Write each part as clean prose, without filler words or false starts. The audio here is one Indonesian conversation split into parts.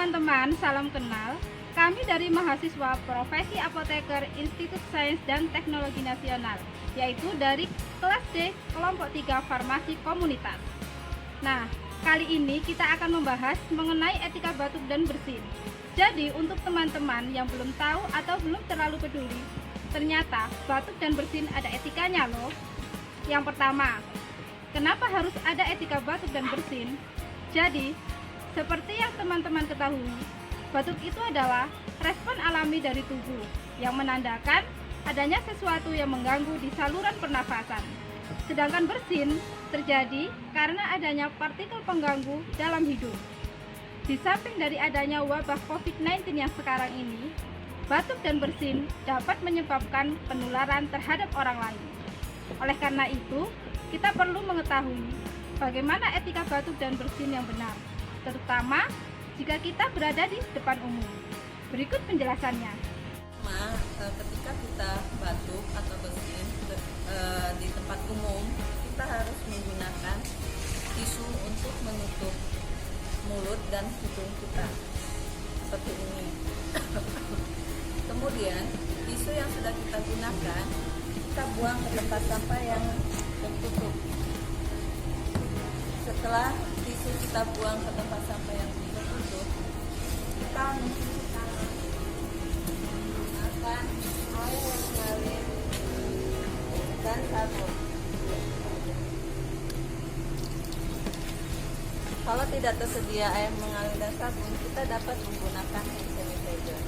teman-teman, salam kenal. Kami dari mahasiswa Profesi Apoteker Institut Sains dan Teknologi Nasional, yaitu dari kelas D kelompok 3 Farmasi Komunitas. Nah, kali ini kita akan membahas mengenai etika batuk dan bersin. Jadi, untuk teman-teman yang belum tahu atau belum terlalu peduli, ternyata batuk dan bersin ada etikanya loh. Yang pertama, kenapa harus ada etika batuk dan bersin? Jadi, seperti yang teman-teman ketahui, batuk itu adalah respon alami dari tubuh yang menandakan adanya sesuatu yang mengganggu di saluran pernafasan. Sedangkan bersin terjadi karena adanya partikel pengganggu dalam hidung. Di samping dari adanya wabah COVID-19 yang sekarang ini, batuk dan bersin dapat menyebabkan penularan terhadap orang lain. Oleh karena itu, kita perlu mengetahui bagaimana etika batuk dan bersin yang benar, terutama jika kita berada di depan umum. Berikut penjelasannya. Ketika kita batuk atau bersin di tempat umum, kita harus menggunakan tisu untuk menutup mulut dan hidung kita seperti ini. Kemudian tisu yang sudah kita gunakan kita buang ke tempat sampah yang tertutup. Setelah tisu kita buang ke tempat sampah yang tertutup, kita mencuci tangan menggunakan air yang mengalir dan sabun. Kalau tidak tersedia air mengalir dan sabun, kita dapat menggunakan hand sanitizer.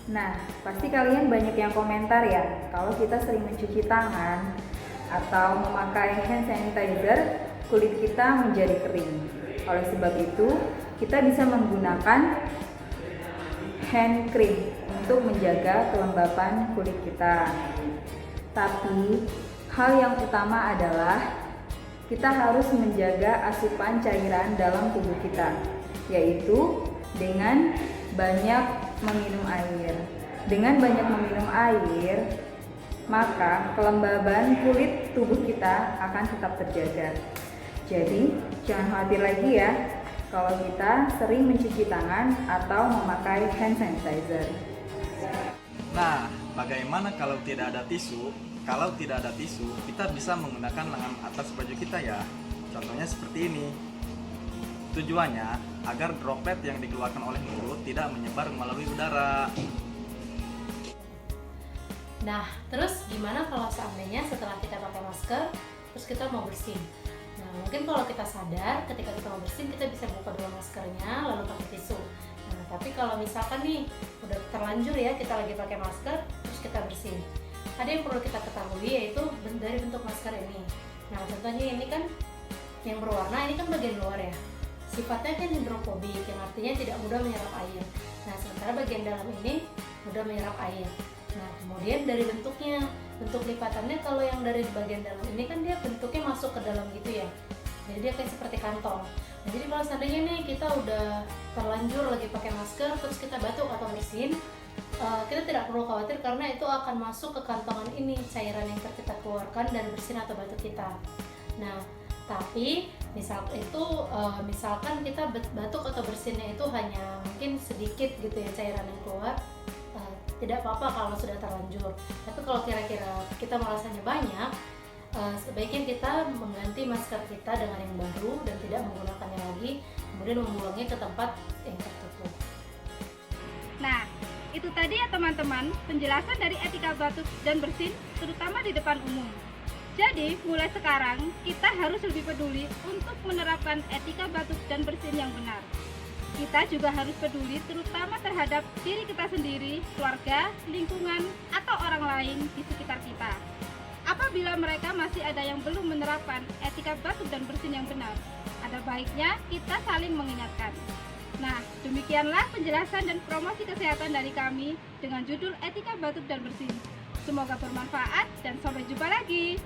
Nah, pasti kalian banyak yang komentar ya, kalau kita sering mencuci tangan atau memakai hand sanitizer, kulit kita menjadi kering. Oleh sebab itu, kita bisa menggunakan hand cream untuk menjaga kelembapan kulit kita. Tapi, hal yang utama adalah kita harus menjaga asupan cairan dalam tubuh kita, yaitu dengan banyak meminum air. Dengan banyak meminum air, maka kelembaban kulit tubuh kita akan tetap terjaga. Jadi, jangan khawatir lagi ya kalau kita sering mencuci tangan atau memakai hand sanitizer. Nah, bagaimana kalau tidak ada tisu? Kalau tidak ada tisu, kita bisa menggunakan lengan atas baju kita ya. Contohnya seperti ini. Tujuannya agar droplet yang dikeluarkan oleh mulut tidak menyebar melalui udara. Nah, terus gimana kalau seandainya setelah kita pakai masker, terus kita mau bersin? Nah, mungkin kalau kita sadar ketika kita mau bersin, kita bisa buka dulu maskernya, lalu pakai tisu. Nah, tapi kalau misalkan nih, udah terlanjur ya, kita lagi pakai masker, terus kita bersin. Ada yang perlu kita ketahui, yaitu dari bentuk masker ini. Nah, contohnya ini kan yang berwarna, ini kan bagian luar ya. Sifatnya kan hidrofobik, yang artinya tidak mudah menyerap air. Nah, sementara bagian dalam ini mudah menyerap air. Nah, kemudian dari bentuknya, bentuk lipatannya, kalau yang dari bagian dalam ini kan dia bentuknya masuk ke dalam gitu ya. Jadi dia kayak seperti kantong. Nah, jadi kalau seandainya nih kita udah terlanjur lagi pakai masker, terus kita batuk atau bersin, kita tidak perlu khawatir karena itu akan masuk ke kantongan ini, cairan yang kita keluarkan dari bersin atau batuk kita. Nah, tapi misalkan kita batuk atau bersinnya itu hanya mungkin sedikit gitu ya cairan yang keluar, tidak apa-apa kalau sudah terlanjur. Tapi kalau kira-kira kita merasanya banyak, sebaiknya kita mengganti masker kita dengan yang baru dan tidak menggunakannya lagi, kemudian membuangnya ke tempat yang tertutup. Nah, itu tadi ya teman-teman, penjelasan dari etika batuk dan bersin, terutama di depan umum. Jadi, mulai sekarang kita harus lebih peduli untuk menerapkan etika batuk dan bersin yang benar. Kita juga harus peduli terutama terhadap diri kita sendiri, keluarga, lingkungan, atau orang lain di sekitar kita. Apabila mereka masih ada yang belum menerapkan etika batuk dan bersin yang benar, ada baiknya kita saling mengingatkan. Nah, demikianlah penjelasan dan promosi kesehatan dari kami dengan judul etika batuk dan bersin. Semoga bermanfaat dan sampai jumpa lagi.